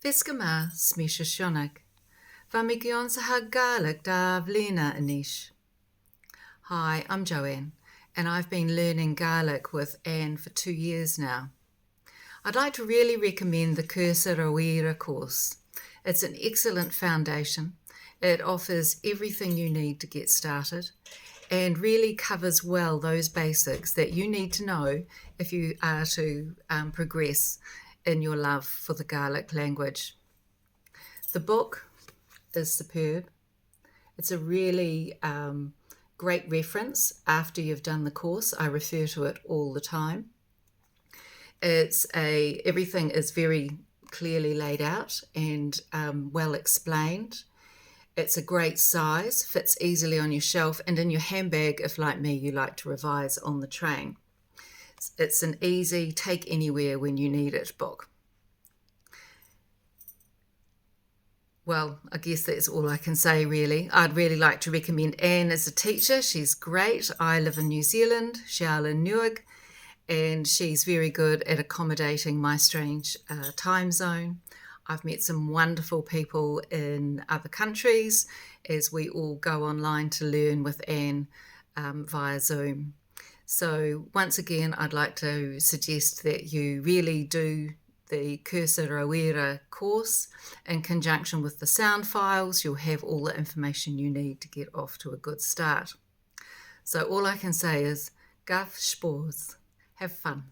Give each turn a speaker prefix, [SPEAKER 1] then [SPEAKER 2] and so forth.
[SPEAKER 1] Viscama Smisha Vamigion Saha Garlic da Vlina Anish. Hi, I'm Joanne, and I've been learning Gaelic with Anne for 2 years now. I'd like to really recommend the Cursor Awira course. It's an excellent foundation. It offers everything you need to get started and really covers well those basics that you need to know if you are to progress in your love for the Gaelic language. The book is superb. It's a really great reference after you've done the course. I refer to it all the time. Everything is very clearly laid out and well explained. It's a great size, fits easily on your shelf and in your handbag if, like me, you like to revise on the train. It's an easy take anywhere when you need it book. Well, I guess that's all I can say really. I'd really like to recommend Anne as a teacher. She's great. I live in New Zealand, Charlotte Newark, and she's very good at accommodating my strange time zone. I've met some wonderful people in other countries as we all go online to learn with Anne via Zoom. So once again, I'd like to suggest that you really do the Cursor Awira course in conjunction with the sound files. You'll have all the information you need to get off to a good start. So all I can say is, Gaf Spors, have fun.